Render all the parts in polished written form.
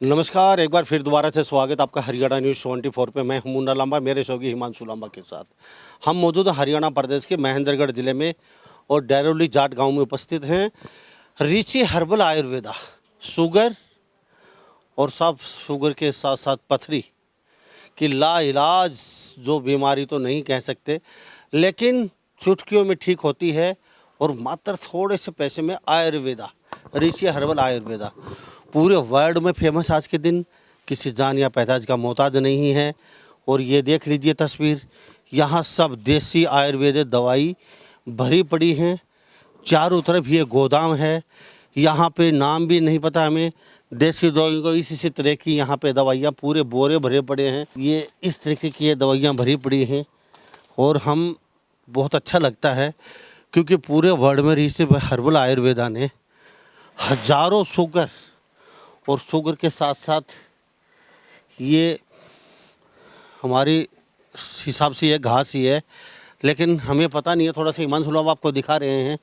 नमस्कार, एक बार फिर दोबारा से स्वागत आपका हरियाणा न्यूज़ 24 पे। मैं हूं मुन्ना लांबा, मेरे सहयोगी हिमांशु लांबा के साथ। हम मौजूद हैं हरियाणा प्रदेश के महेंद्रगढ़ ज़िले में और डेरोली जाट गांव में उपस्थित हैं। ऋषि हर्बल आयुर्वेदा, शुगर और सब शुगर के साथ साथ पथरी की लाइलाज जो बीमारी तो नहीं कह सकते, लेकिन चुटकियों में ठीक होती है और मात्र थोड़े से पैसे में आयुर्वेदा, ऋषि हर्बल आयुर्वेदा पूरे वर्ल्ड में फेमस। आज के दिन किसी जान या पैदाज का मोहताज नहीं है। और ये देख लीजिए तस्वीर, यहाँ सब देसी आयुर्वेदिक दवाई भरी पड़ी हैं। चारों तरफ ये गोदाम है। यहाँ पे नाम भी नहीं पता हमें देसी दवाइयों को। इसी तरह की यहाँ पे दवाइयाँ पूरे बोरे भरे पड़े हैं। ये इस तरीके की ये दवाइयाँ भरी पड़ी हैं और हम बहुत अच्छा लगता है क्योंकि पूरे वर्ल्ड में ऋषि हर्बल आयुर्वेदा ने हजारों शुगर और शुगर के साथ साथ ये हमारी हिसाब से ये घास ही है, लेकिन हमें पता नहीं है। थोड़ा सा हिमांशु लांबा आपको दिखा रहे हैं।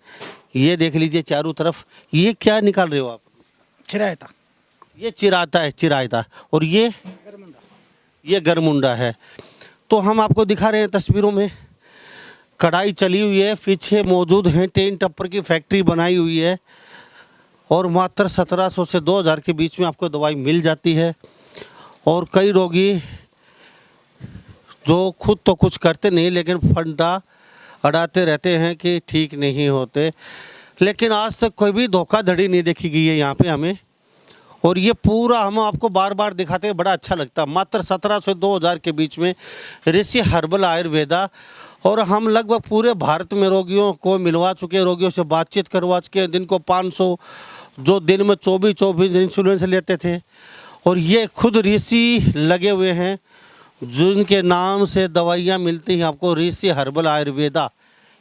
ये देख लीजिए चारों तरफ। ये क्या निकाल रहे हो आप? चिरायता। ये चिराता है, चिरायता। और ये गरमुंडा है। तो हम आपको दिखा रहे हैं तस्वीरों में। कढ़ाई चली हुई है, पीछे मौजूद है टेन टप्पर की फैक्ट्री बनाई हुई है और मात्र 1700 से 2000 के बीच में आपको दवाई मिल जाती है। और कई रोगी जो खुद तो कुछ करते नहीं लेकिन फंडा अड़ाते रहते हैं कि ठीक नहीं होते, लेकिन आज तक कोई भी धोखाधड़ी नहीं देखी गई है यहाँ पे हमें। और ये पूरा हम आपको बार बार दिखाते हैं, बड़ा अच्छा लगता है। मात्र 1700 से 2000 के बीच में ऋषि हर्बल आयुर्वेदा। और हम लगभग पूरे भारत में रोगियों को मिलवा चुके हैं, रोगियों से बातचीत करवा चुके हैं। दिन को 500, जो दिन में 24 इंसुलेंस लेते थे। और ये खुद ऋषि लगे हुए हैं जिनके नाम से दवाइयाँ मिलती हैं आपको, ऋषि हर्बल आयुर्वेदा।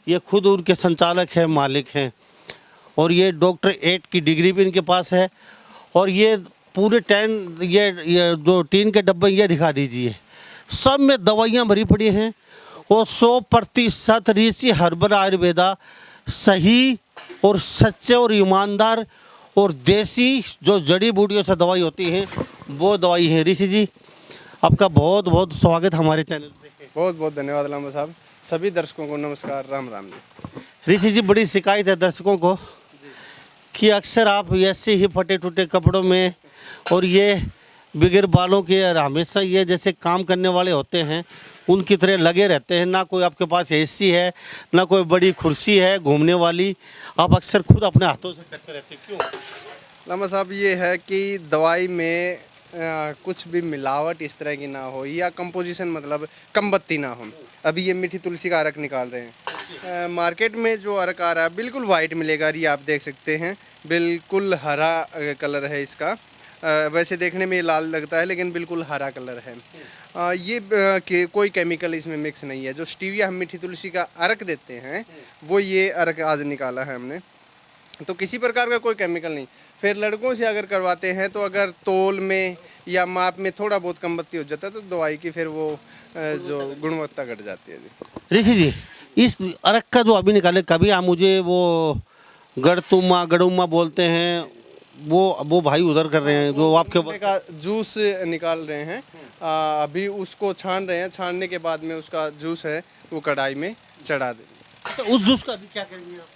ये खुद उनके संचालक हैं, मालिक हैं। और ये डॉक्टर 8 की डिग्री भी इनके पास है। और ये पूरे 10 ये जो टीन के डब्बे ये दिखा दीजिए, सब में दवाइयाँ भरी पड़ी हैं। और 100% ऋषि हर्बल आयुर्वेदा सही और सच्चे और ईमानदार और देसी जो जड़ी बूटियों से दवाई होती है वो दवाई है। ऋषि जी, आपका बहुत बहुत स्वागत हमारे चैनल पे। बहुत बहुत धन्यवाद लांबा साहब। सभी दर्शकों को नमस्कार, राम राम जी। ऋषि जी, बड़ी शिकायत है दर्शकों को कि अक्सर आप ऐसे ही फटे टूटे कपड़ों में और ये बिगड़ बालों के हमेशा ये जैसे काम करने वाले होते हैं उनकी तरह लगे रहते हैं। ना कोई आपके पास एसी है, ना कोई बड़ी कुर्सी है घूमने वाली। आप अक्सर खुद अपने हाथों से करते रहते हैं, क्यों? लांबा साहब, ये है कि दवाई में कुछ भी मिलावट इस तरह की ना हो या कंपोजिशन मतलब कम बत्ती ना हो। अभी ये मीठी तुलसी का अरक निकाल रहे हैं। मार्केट में जो अरक आ रहा है बिल्कुल वाइट मिलेगा। ये आप देख सकते हैं, बिल्कुल हरा कलर है इसका। वैसे देखने में ये लाल लगता है लेकिन बिल्कुल हरा कलर है। ये कोई केमिकल इसमें मिक्स नहीं है। जो स्टीविया हम मीठी तुलसी का अरक देते हैं वो ये अरक आज निकाला है हमने, तो किसी प्रकार का कोई केमिकल नहीं। फिर लड़कों से अगर करवाते हैं तो अगर तोल में या माप में थोड़ा बहुत कम बत्ती हो जाता है तो दवाई की फिर वो जो गुणवत्ता घट जाती है जी। ऋषि जी, इस अरक का जो अभी निकाले, कभी आप मुझे वो गड़ुमा बोलते हैं, वो भाई उधर कर रहे हैं जो आपके का जूस निकाल रहे हैं। अभी उसको छान रहे हैं। छानने के बाद में उसका जूस है वो कढ़ाई में चढ़ा देंगे। तो उस जूस का अभी क्या करेंगे आप?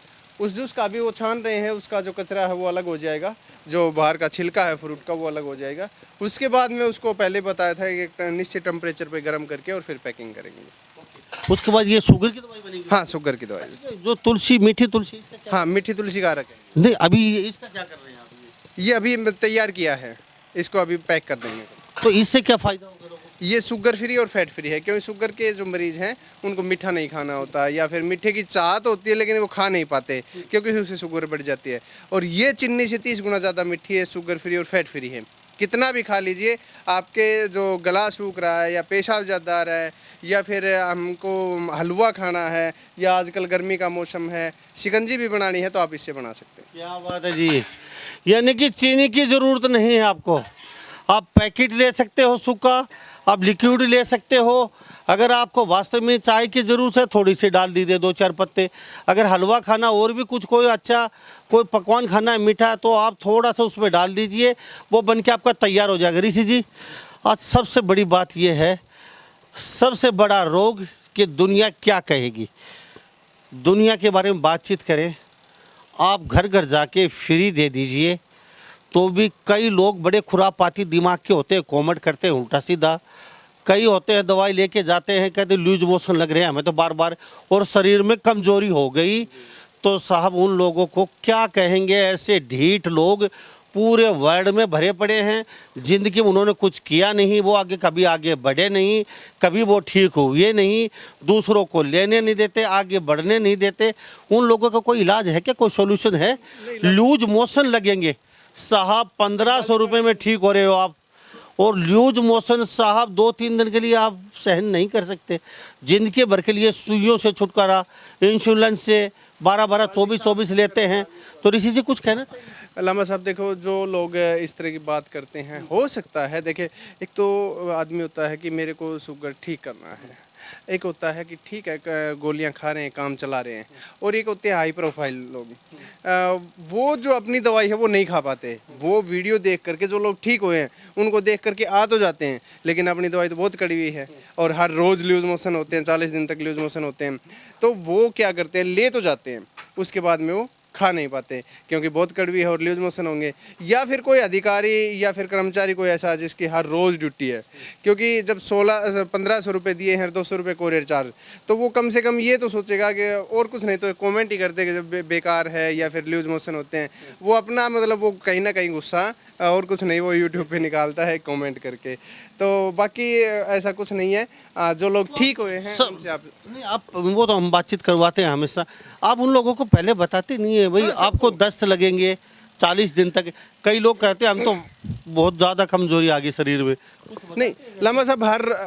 उस जूस का भी वो छान रहे हैं। उसका जो कचरा है वो अलग हो जाएगा, जो बाहर का छिलका है फ्रूट का वो अलग हो जाएगा। उसके बाद में उसको पहले बताया था कि एक निश्चित टेम्परेचर पे गर्म करके और फिर पैकिंग करेंगे। उसके बाद ये शुगर की दवाई बनेगी? हाँ, शुगर की दवाई। जो तुलसी, मीठी तुलसी, इसका क्या? हाँ, मीठी तुलसी का अरक है। नहीं, अभी इसका क्या कर रहे हैं आप? ये अभी तैयार किया है, इसको अभी पैक कर देंगे। तो इससे क्या फ़ायदा होगा लोगों को? ये शुगर फ्री और फैट फ्री है, क्योंकि शुगर के जो मरीज़ हैं उनको मीठा नहीं खाना होता या फिर मीठे की चाहत होती है लेकिन वो खा नहीं पाते क्योंकि उससे शुगर बढ़ जाती है। और ये चीनी से 30 गुना ज़्यादा मीठी है, शुगर फ्री और फैट फ्री है। कितना भी खा लीजिए, आपके जो गला सूख रहा है या पेशाब ज़्यादा आ रहा है या फिर हमको हलवा खाना है या आजकल गर्मी का मौसम है, शिकंजी भी बनानी है तो आप इससे बना सकते हैं। क्या बात है जी, यानी कि चीनी की ज़रूरत नहीं है आपको। आप पैकेट ले सकते हो सूखा, आप लिक्विड ले सकते हो। अगर आपको वास्तव में चाय की ज़रूरत है थोड़ी सी डाल दीजिए, 2-4 पत्ते। अगर हलवा खाना और भी कुछ कोई अच्छा कोई पकवान खाना है मीठा, तो आप थोड़ा सा उसमें डाल दीजिए, वो बन के आपका तैयार हो जाएगा। ऋषि जी, आज सबसे बड़ी बात ये है, सबसे बड़ा रोग कि दुनिया क्या कहेगी, दुनिया के बारे में बातचीत करें। आप घर घर जाके फ्री दे दीजिए, तो भी कई लोग बड़े खुरापाती दिमाग के होते हैं, कॉमेंट करते हैं उल्टा सीधा। कई होते हैं दवाई लेके जाते हैं, कहते लूज मोशन लग रहे हैं हमें तो बार बार, और शरीर में कमजोरी हो गई। तो साहब उन लोगों को क्या कहेंगे? ऐसे ढीठ लोग पूरे वर्ल्ड में भरे पड़े हैं, ज़िंदगी में उन्होंने कुछ किया नहीं, वो आगे कभी आगे बढ़े नहीं, कभी वो ठीक हुए नहीं, दूसरों को लेने नहीं देते, आगे बढ़ने नहीं देते। उन लोगों का कोई इलाज है क्या, कोई सॉल्यूशन है? लूज मोशन लगेंगे साहब, 1500 रुपये में ठीक हो रहे हो आप, और लूज मोशन साहब 2-3 दिन के लिए आप सहन नहीं कर सकते। जिंदगी भर के लिए सुइयों से छुटकारा, इंश्योरेंस से 12-12, 24-24 लेते हैं। तो ऋषि जी कुछ कहना चाहिए? लामा साहब देखो, जो लोग इस तरह की बात करते हैं, हो सकता है देखिए, एक तो आदमी होता है कि मेरे को शुगर ठीक करना है, एक होता है कि ठीक है गोलियां खा रहे हैं, काम चला रहे हैं, और एक होते हैं हाई प्रोफाइल लोग। वो जो अपनी दवाई है वो नहीं खा पाते, वो वीडियो देख करके जो लोग ठीक हुए हैं उनको देख करके आ तो जाते हैं, लेकिन अपनी दवाई तो बहुत कड़वी है और हर रोज़ लूज मोशन होते हैं, 40 दिन तक लूज मोशन होते हैं। तो वो क्या करते हैं, ले तो जाते हैं, उसके बाद में वो खा नहीं पाते क्योंकि बहुत कड़वी है और लूज मोशन होंगे। या फिर कोई अधिकारी या फिर कर्मचारी कोई ऐसा जिसकी हर रोज़ ड्यूटी है, क्योंकि जब 1500 रुपये दिए हैं, 200 रुपये कोरियर चार्ज, तो वो कम से कम ये तो सोचेगा कि और कुछ नहीं तो कमेंट ही करते कि जब बेकार है या फिर लूज मोशन होते हैं, वो अपना मतलब वो कहीं ना कहीं गुस्सा और कुछ नहीं वो यूट्यूब पे निकालता है कमेंट करके। तो बाकी ऐसा कुछ नहीं है। जो लोग ठीक हुए हैं उनसे आप नहीं, आप वो तो हम बातचीत करवाते हैं हमेशा, आप उन लोगों को पहले बताते नहीं है भाई आपको दस्त लगेंगे 40 दिन तक। कई लोग कहते हैं हम तो बहुत ज़्यादा कमजोरी आ गई शरीर में। नहीं लामा साहब,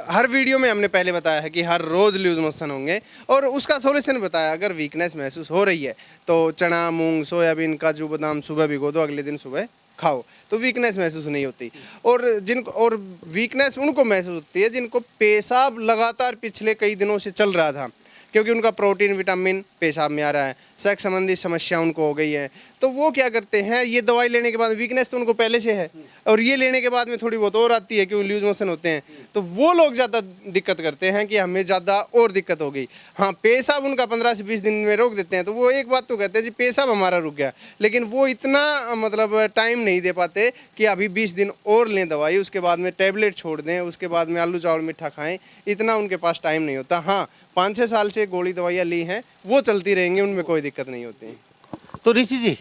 हर वीडियो में हमने पहले बताया है कि हर रोज़ लूज मोशन होंगे और उसका सॉल्यूशन बताया। अगर वीकनेस महसूस हो रही है तो चना, मूंग, सोयाबीन, काजू, बादाम सुबह भिगो दो, अगले दिन सुबह खाओ, तो वीकनेस महसूस नहीं होती। और वीकनेस उनको महसूस होती है जिनको पेशाब लगातार पिछले कई दिनों से चल रहा था, क्योंकि उनका प्रोटीन विटामिन पेशाब में आ रहा है, सेक्स संबंधी समस्या उनको हो गई है। तो वो क्या करते हैं, ये दवाई लेने के बाद वीकनेस तो उनको पहले से है और ये लेने के बाद में थोड़ी बहुत और आती है क्योंकि लूज मोशन होते हैं, तो वो लोग ज़्यादा दिक्कत करते हैं कि हमें ज़्यादा और दिक्कत हो गई। हाँ, पेशाब उनका 15 से 20 दिन में रोक देते हैं, तो वो एक बात तो कहते हैं जी पेशाब हमारा रुक गया, लेकिन वो इतना मतलब टाइम नहीं दे पाते कि अभी 20 दिन और लें दवाई, उसके बाद में टैबलेट छोड़ दें, उसके बाद में आलू चावल मीठा खाएं, इतना उनके पास टाइम नहीं होता। हाँ, 5-6 साल से गोली दवाइयाँ ली हैं, वो चलती रहेंगी, उनमें कोई दिक्कत नहीं होती। तो ऋषि जी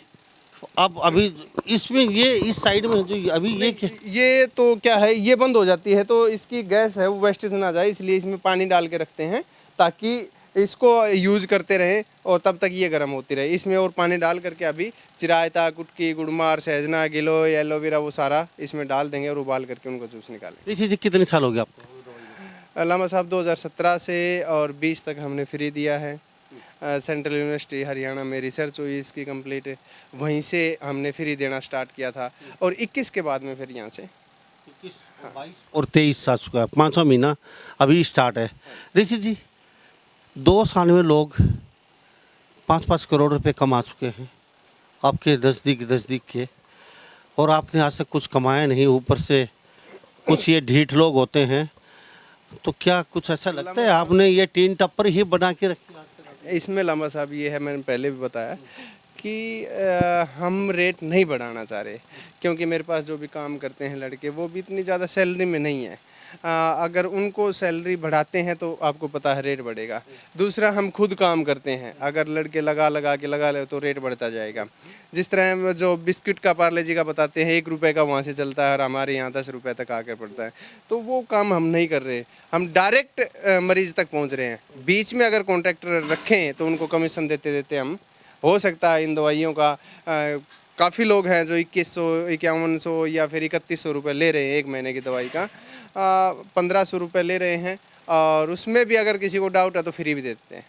अब अभी इसमें ये इस साइड में जो अभी ये तो क्या है, ये बंद हो जाती है तो इसकी गैस है वो वेस्टेज ना जाए, इसलिए इसमें पानी डाल के रखते हैं ताकि इसको यूज करते रहें और तब तक ये गर्म होती रहे। इसमें और पानी डाल करके अभी चिरायता, कुटकी, गुड़मार, सहजना, गिलोय, एलोवेरा वो सारा इसमें डाल देंगे और उबाल करके उनको जूस निकालें। ऋषि जी कितने साल हो गए आपको? लामा साहब 2017 से और 20 तक हमने फ्री दिया है। सेंट्रल यूनिवर्सिटी हरियाणा में रिसर्च हुई इसकी कंप्लीट, वहीं से हमने फ्री देना स्टार्ट किया था और 21 के बाद में फिर यहाँ से 22 और 23 साल चुका है, 5वां महीना अभी स्टार्ट है। ऋषि जी 2 साल में लोग 5-5 करोड़ रुपए कमा चुके हैं आपके नज़दीक के, और आपने आज तक कुछ कमाया नहीं, ऊपर से कुछ ये ढीठ लोग होते हैं। तो क्या कुछ ऐसा लगता है आपने ये टीन टप्पर ही बना के रखी? इसमें लामा साहब ये है, मैंने पहले भी बताया कि हम रेट नहीं बढ़ाना चाह रहे, क्योंकि मेरे पास जो भी काम करते हैं लड़के वो भी इतनी ज़्यादा सैलरी में नहीं है। अगर उनको सैलरी बढ़ाते हैं तो आपको पता है रेट बढ़ेगा। दूसरा, हम खुद काम करते हैं, अगर लड़के लगा ले तो रेट बढ़ता जाएगा। जिस तरह जो बिस्किट का पार्ले जी का बताते हैं 1 रुपये का वहाँ से चलता है और हमारे यहाँ 10 रुपये तक आकर पड़ता है, तो वो काम हम नहीं कर रहे, हम डायरेक्ट मरीज़ तक पहुँच रहे हैं। बीच में अगर कॉन्ट्रैक्टर रखें तो उनको कमीशन देते देते हम, हो सकता है इन दवाइयों का काफ़ी लोग हैं जो 2100, 5100 या फिर 3100 रुपये ले रहे हैं एक महीने की दवाई का, 1500 रुपये ले रहे हैं, और उसमें भी अगर किसी को डाउट है तो फ्री भी देते हैं।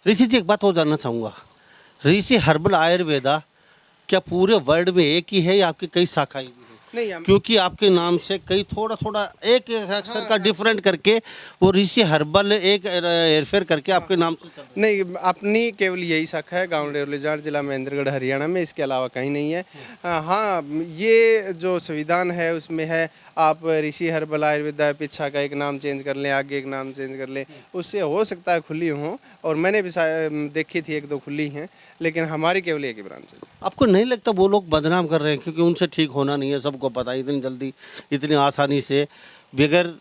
ऋषि जी एक बात और जानना चाहूँगा, ऋषि हर्बल आयुर्वेदा क्या पूरे वर्ल्ड में एक ही है या आपकी कई शाखाएं भी हैं? नहीं क्योंकि आपके नाम से कई थोड़ा थोड़ा एक अक्षर का डिफरेंट करके वो ऋषि हर्बल एक हेरफेर करके आपके नाम से चल रहा नहीं, अपनी केवल यही शक है गांव डेरोली जाट, जिला महेंद्रगढ़, हरियाणा में, इसके अलावा कहीं नहीं है। हाँ, ये जो संविधान है उसमें है आप ऋषि हर्बल आयुर्वेदा पीछा का एक नाम चेंज कर लें, आगे एक नाम चेंज कर लें, उससे हो सकता है खुली हों, और मैंने भी देखी थी, एक दो खुली हैं, लेकिन हमारी केवल एक ही ब्रांच है। आपको नहीं लगता वो लोग बदनाम कर रहे हैं? क्योंकि उनसे ठीक होना नहीं है, सबको पता है, इतनी जल्दी इतनी आसानी से बगैर,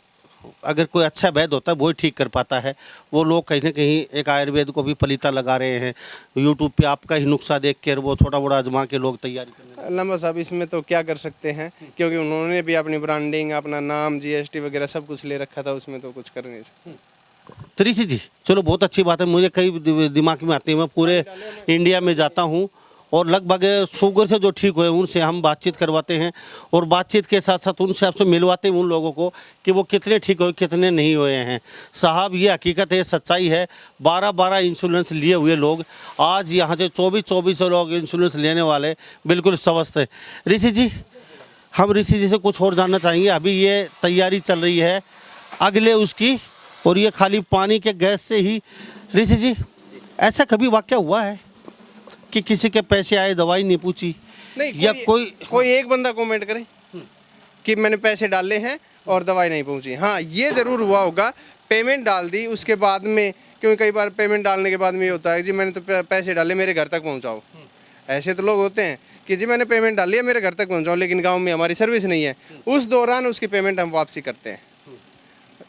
अगर कोई अच्छा वैद्य होता है वो ही ठीक कर पाता है। वो लोग कहीं ना कहीं एक आयुर्वेद को भी पलीता लगा रहे हैं। यूट्यूब पे आपका ही नुस्खा देख कर वो थोड़ा बड़ा आजमा के लोग तैयारी कर रहे हैं। लंबा साहब इसमें तो क्या कर सकते हैं, क्योंकि उन्होंने भी अपनी ब्रांडिंग, अपना नाम, जीएसटी वगैरह सब कुछ ले रखा था, उसमें तो कुछ कर नहीं सकते। तो ऋषि जी चलो बहुत अच्छी बात है, मुझे कई दिमाग में आती है, मैं पूरे इंडिया में जाता हूँ और लगभग शुगर से जो ठीक हुए उनसे हम बातचीत करवाते हैं, और बातचीत के साथ साथ उनसे आपसे मिलवाते हैं उन लोगों को कि वो कितने ठीक हुए कितने नहीं हुए हैं। साहब ये हकीकत है, सच्चाई है। 12-12 इंश्योरेंस लिए हुए लोग आज यहाँ से 24-24 लोग इंश्योरेंस लेने वाले बिल्कुल स्वस्थ हैं। ऋषि जी, हम ऋषि जी से कुछ और जानना चाहेंगे। अभी ये तैयारी चल रही है अगले उसकी, और ये खाली पानी के गैस से ही। ऋषि जी, ऐसा कभी वाकया हुआ है कि किसी के पैसे आए दवाई नहीं पूछी, नहीं, या कोई एक बंदा कमेंट करे कि मैंने पैसे डाले हैं और दवाई नहीं पहुंची? हाँ, ये ज़रूर हुआ होगा, पेमेंट डाल दी उसके बाद में, क्योंकि कई बार पेमेंट डालने के बाद में ये होता है जी मैंने तो पैसे डाले, मेरे घर तक पहुंचाओ। ऐसे तो लोग होते हैं कि जी मैंने पेमेंट डाली है, मेरे घर तक पहुंचाओ, लेकिन गांव में हमारी सर्विस नहीं है, उस दौरान उसकी पेमेंट हम वापसी करते हैं।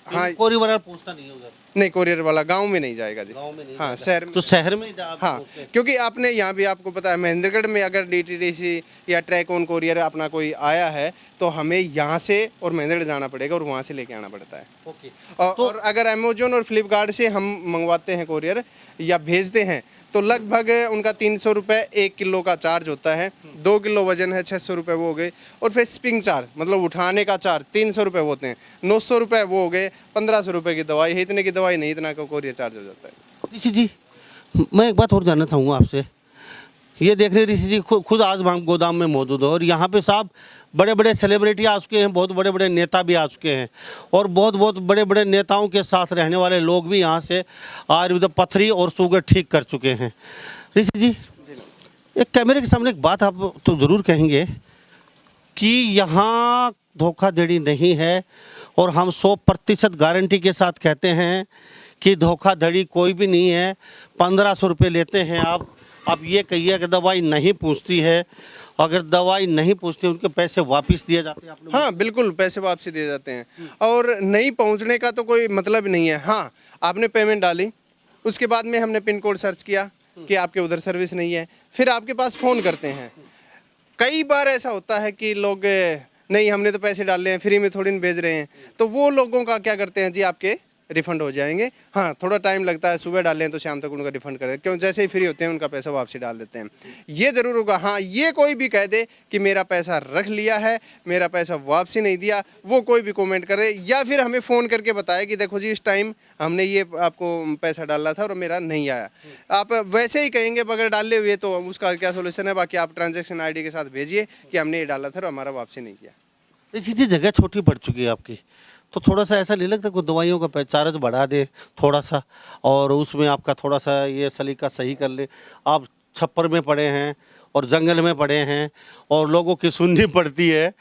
हाँ, कोई बार पूछता नहीं होगा? नहीं, कोरियर वाला गांव में नहीं जाएगा जी। गांव में नहीं हाँ, जाएगा। शहर में। तो शहर में ही आप हाँ, पूछते हैं। क्योंकि आपने यहाँ भी, आपको पता है महेंद्रगढ़ में अगर डीटीडीसी या ट्रैक ऑन कोरियर अपना कोई आया है तो हमें यहाँ से और महेंद्रगढ़ जाना पड़ेगा और वहाँ से लेके आना पड़ता है। ओके। और अगर अमेजोन और फ्लिपकार्ट से हम मंगवाते हैं कोरियर या भेजते हैं तो लगभग उनका 300 रुपये 1 किलो का चार्ज होता है। 2 किलो वजन है 600 रुपये वो हो गए, और फिर शिपिंग चार्ज मतलब उठाने का चार्ज 300 रुपये होते हैं, 900 रुपये वो हो गए, 1500 रुपये की दवाई है। इतने की दवाई नहीं, इतना का कोरियर चार्ज हो जाता है। ऋषि जी, मैं एक बात और जानना चाहूँगा आपसे। ये देख रहे ऋषि जी खुद आज हम गोदाम में मौजूद हो, और यहाँ पे साहब बड़े बड़े सेलिब्रिटी आ चुके हैं, बहुत बड़े बड़े नेता भी आ चुके हैं, और बहुत बड़े बड़े नेताओं के साथ रहने वाले लोग भी यहाँ से आयुर्वेद पथरी और शुगर ठीक कर चुके हैं। ऋषि जी, एक कैमरे के सामने एक बात आप तो ज़रूर कहेंगे कि यहाँ धोखाधड़ी नहीं है, और हम 100% गारंटी के साथ कहते हैं कि धोखाधड़ी कोई भी नहीं है। 1500 रुपये लेते हैं आप ये कहिए कि दवाई नहीं पूछती है, अगर दवाई नहीं पूछती उनके पैसे वापस दिए जाते हैं आपने? हाँ, बिल्कुल, पैसे वापसी दिए जाते हैं, और नहीं पहुंचने का तो कोई मतलब नहीं है। हाँ, आपने पेमेंट डाली, उसके बाद में हमने पिन कोड सर्च किया कि आपके उधर सर्विस नहीं है, फिर आपके पास फ़ोन करते हैं। कई बार ऐसा होता है कि लोग नहीं, हमने तो पैसे डाले हैं, फ्री में थोड़ी न भेज रहे हैं, तो वो लोगों का क्या करते हैं जी, आपके रिफ़ंड हो जाएंगे। हाँ, थोड़ा टाइम लगता है, सुबह डालें तो शाम तक उनका रिफ़ंड करें, क्यों जैसे ही फ्री होते हैं उनका पैसा वापसी डाल देते हैं। ये ज़रूर होगा। हाँ, ये कोई भी कह दे कि मेरा पैसा रख लिया है, मेरा पैसा वापसी नहीं दिया, वो कोई भी कमेंट करे या फिर हमें फ़ोन करके बताए कि देखो जी इस टाइम हमने ये आपको पैसा डाला था और मेरा नहीं आया। आप वैसे ही कहेंगे बगैर डाले हुए तो उसका क्या सोल्यूशन है, बाकी आप ट्रांजेक्शन ID के साथ भेजिए कि हमने ये डाला था और हमारा वापसी नहीं किया। देखिए जी, जगह छोटी पड़ चुकी है आपकी, तो थोड़ा सा ऐसा नहीं लगता कोई दवाइयों का चार्ज बढ़ा दे थोड़ा सा, और उसमें आपका थोड़ा सा ये सलीका सही कर ले? आप छप्पर में पड़े हैं और जंगल में पड़े हैं, और लोगों की सुननी पड़ती है,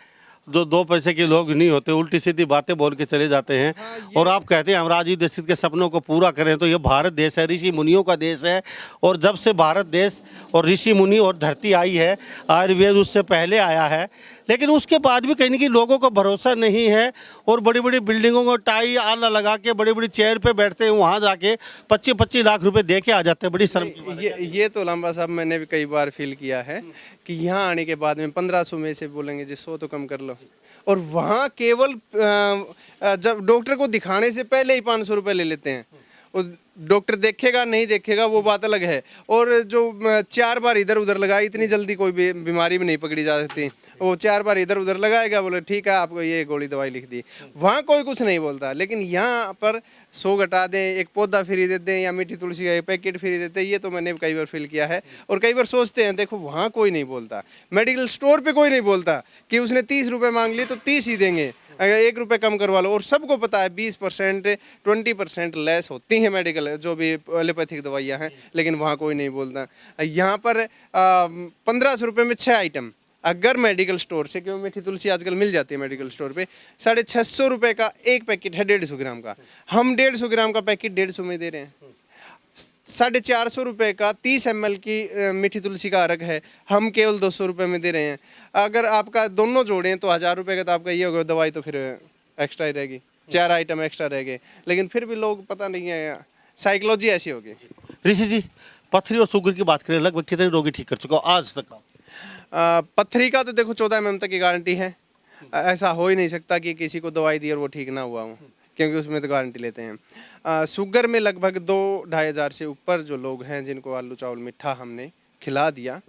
जो 2 पैसे के लोग नहीं होते, उल्टी सीधी बातें बोल के चले जाते हैं। और आप कहते हैं हम राजीव दीक्षित के सपनों को पूरा करें, तो ये भारत देश है, ऋषि मुनियों का देश है, और जब से भारत देश और ऋषि मुनि और धरती आई है, आयुर्वेद उससे पहले आया है, लेकिन उसके बाद भी कहीं ना कहीं लोगों को भरोसा नहीं है, और बड़ी बड़ी बिल्डिंगों को टाई आला लगा के बड़ी बड़ी चेयर पे बैठते हैं, वहाँ जाके 25-25 लाख रुपए दे के आ जाते हैं। बड़ी शर्म की बात है। ये तो लंबा साहब मैंने भी कई बार फील किया है कि यहाँ आने के बाद में 1500 में से बोलेंगे जी 100 तो कम कर लो, और वहाँ केवल जब डॉक्टर को दिखाने से पहले ही 500 रुपये ले लेते हैं। और डॉक्टर देखेगा नहीं देखेगा वो बात अलग है, और जो 4 बार इधर उधर लगा, इतनी जल्दी कोई भी बीमारी भी नहीं पकड़ी जा सकती। वो 4 बार इधर उधर लगाएगा, बोले ठीक है आपको ये गोली दवाई लिख दी। वहाँ कोई कुछ नहीं बोलता, लेकिन यहाँ पर 100 घटा दें, एक पौधा फ्री देते हैं या मीठी तुलसी का एक पैकेट फ्री देते हैं, ये तो मैंने कई बार फील किया है। और कई बार सोचते हैं, देखो वहाँ कोई नहीं बोलता, मेडिकल स्टोर पे कोई नहीं बोलता कि उसने 30 रुपये मांग लिए तो 30 ही देंगे, अगर 1 रुपये कम करवा लो। और सबको पता है 20% 20% लेस होती हैं मेडिकल जो भी एलोपैथिक दवाइयाँ हैं, लेकिन वहाँ कोई नहीं बोलता। यहाँ पर 1500 रुपये में 6 आइटम अगर मेडिकल स्टोर से, क्योंकि मीठी तुलसी आजकल मिल जाती है मेडिकल स्टोर पे, 650 रुपये का एक पैकेट है 150 ग्राम का, हम 150 ग्राम का पैकेट 150 में दे रहे हैं। 450 रुपये का 30 ml की मीठी तुलसी का अरग है, हम केवल 200 रुपये में दे रहे हैं। अगर आपका दोनों जोड़ें तो 1000 रुपये का तो आपका ये होगा, दवाई तो फिर एक्स्ट्रा ही रहेगी, 4 आइटम एक्स्ट्रा रह गए। लेकिन फिर भी लोग, पता नहीं है, साइकोलॉजी ऐसी होगी। ऋषि जी, पथरी और शुगर की बात करें, लगभग कितने रोगी ठीक कर चुके हो आज तक आप? पथरी का तो देखो 14 mm तक की गारंटी है। ऐसा हो ही नहीं सकता कि किसी को दवाई दी और वो ठीक ना हुआ हो, क्योंकि उसमें तो गारंटी लेते हैं। शुगर में लगभग 2-2.5 हज़ार से ऊपर जो लोग हैं जिनको आलू चावल मीठा हमने खिला दिया,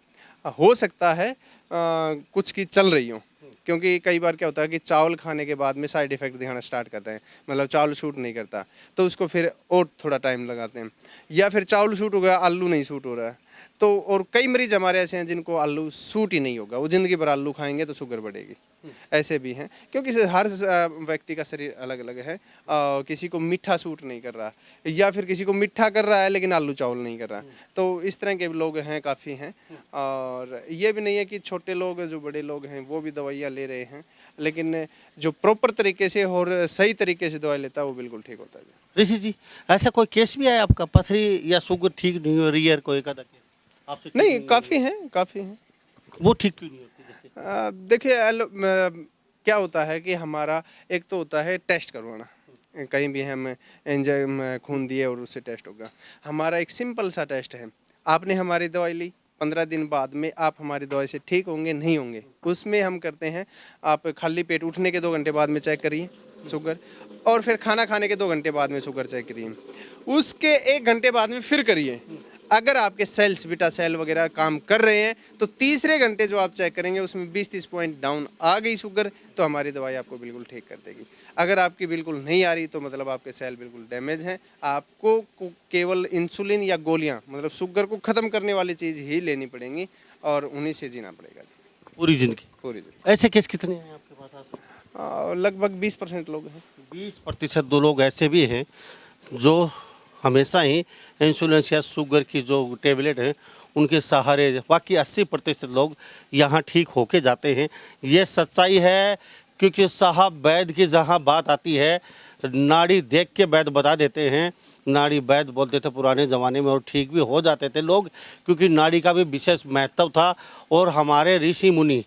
हो सकता है कुछ की चल रही हो, क्योंकि कई बार क्या होता है कि चावल खाने के बाद में साइड इफ़ेक्ट दिखाना स्टार्ट करते हैं, मतलब चावल शूट नहीं करता तो उसको फिर और थोड़ा टाइम लगाते हैं, या फिर चावल शूट हो गया आलू नहीं शूट हो रहा है तो। और कई मरीज हमारे ऐसे हैं जिनको आलू सूट ही नहीं होगा, वो ज़िंदगी भर आलू खाएंगे तो शुगर बढ़ेगी, ऐसे भी हैं। क्योंकि हर व्यक्ति का शरीर अलग अलग है, किसी को मीठा सूट नहीं कर रहा, या फिर किसी को मीठा कर रहा है लेकिन आलू चावल नहीं कर रहा, तो इस तरह के लोग हैं, काफ़ी हैं। और ये भी नहीं है कि छोटे लोग, जो बड़े लोग हैं वो भी दवाइयाँ ले रहे हैं, लेकिन जो प्रॉपर तरीके से और सही तरीके से दवाई लेता है वो बिल्कुल ठीक होता है। ऋषि जी, ऐसा कोई केस भी आया आपका, पथरी या शुगर ठीक नहीं हो रही है, कोई का आपसे? नहीं, काफ़ी हैं। वो ठीक क्यों नहीं होती? देखिए क्या होता है कि हमारा एक तो होता है टेस्ट करवाना, कहीं भी हम एंजाइम खून दिए और उससे टेस्ट होगा। हमारा एक सिंपल सा टेस्ट है, आपने हमारी दवाई ली, 15 दिन बाद में आप हमारी दवाई से ठीक होंगे नहीं होंगे, उसमें हम करते हैं, आप खाली पेट उठने के 2 घंटे बाद में चेक करिए शुगर, और फिर खाना खाने के 2 घंटे बाद में शुगर चेक करिए, उसके 1 घंटे बाद में फिर करिए। अगर आपके सेल्स, बीटा सेल वगैरह काम कर रहे हैं तो तीसरे घंटे जो आप चेक करेंगे उसमें 20-30 पॉइंट डाउन आ गई शुगर, तो हमारी दवाई आपको बिल्कुल ठीक कर देगी। अगर आपकी बिल्कुल नहीं आ रही तो मतलब आपके सेल बिल्कुल डैमेज हैं, आपको केवल इंसुलिन या गोलियां, मतलब शुगर को ख़त्म करने वाली चीज़ ही लेनी पड़ेंगी और उन्हीं से जीना पड़ेगा पूरी जिंदगी। ऐसे केस कितने हैं आपके पास आज तक? लगभग 20% लोग हैं। 20% दो लोग ऐसे भी हैं जो हमेशा ही इंसुलिन या शुगर की जो टेबलेट है उनके सहारे, बाकी 80% लोग यहाँ ठीक होके जाते हैं। ये सच्चाई है, क्योंकि साहब वैद्य की जहाँ बात आती है, नाड़ी देख के वैद्य बता देते हैं। नाड़ी वैद्य बोलते थे पुराने ज़माने में, और ठीक भी हो जाते थे लोग, क्योंकि नाड़ी का भी विशेष महत्व था। और हमारे ऋषि मुनि,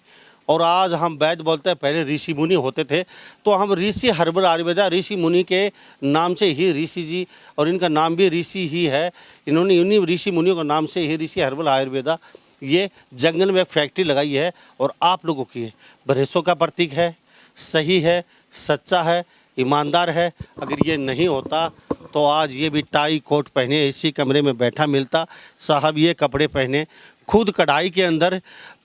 और आज हम वैद्य बोलते हैं, पहले ऋषि मुनि होते थे, तो हम ऋषि हर्बल आयुर्वेदा, ऋषि मुनि के नाम से ही ऋषि जी, और इनका नाम भी ऋषि ही है, इन्होंने इन्हीं ऋषि मुनियों के नाम से ही ऋषि हर्बल आयुर्वेदा ये जंगल में एक फैक्ट्री लगाई है, और आप लोगों की है, भरोसों का प्रतीक है, सही है, सच्चा है, ईमानदार है। अगर ये नहीं होता तो आज ये भी टाई कोट पहने इसी कमरे में बैठा मिलता। साहब ये कपड़े पहने, खुद कढ़ाई के अंदर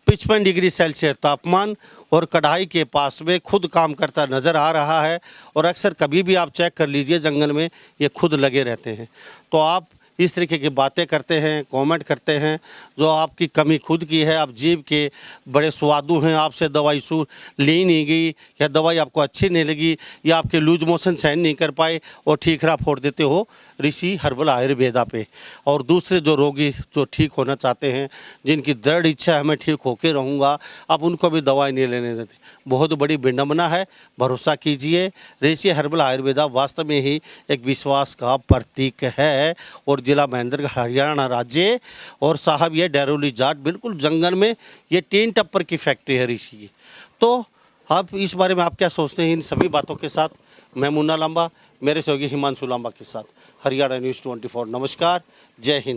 55 डिग्री सेल्सियस तापमान, और कढ़ाई के पास में खुद काम करता नज़र आ रहा है। और अक्सर कभी भी आप चेक कर लीजिए, जंगल में ये खुद लगे रहते हैं। तो आप इस तरीके की बातें करते हैं, कमेंट करते हैं, जो आपकी कमी खुद की है। आप जीभ के बड़े स्वादु हैं, आपसे दवाई ली नहीं गई, या दवाई आपको अच्छी नहीं लगी, या आपके लूज मोशन सहन नहीं कर पाए और ठीकरा फोड़ देते हो ऋषि हर्बल आयुर्वेदा पे। और दूसरे जो रोगी जो ठीक होना चाहते हैं, जिनकी दृढ़ इच्छा है मैं ठीक होके रहूँगा, आप उनको भी दवाई नहीं लेने देते। बहुत बड़ी विडंबना है। भरोसा कीजिए, ऋषि हर्बल आयुर्वेदा वास्तव में ही एक विश्वास का प्रतीक है। और जिला महेंद्रगढ़, हरियाणा राज्य। और साहब ये डेरोली जाट बिल्कुल जंगल में, ये टीन टप्पर की फैक्ट्री है ऋषि की। तो आप इस बारे में आप क्या सोचते हैं? इन सभी बातों के साथ मैं मुन्ना लांबा, मेरे सहयोगी हिमांशु लांबा के साथ हरियाणा न्यूज़ 24। नमस्कार, जय हिंद।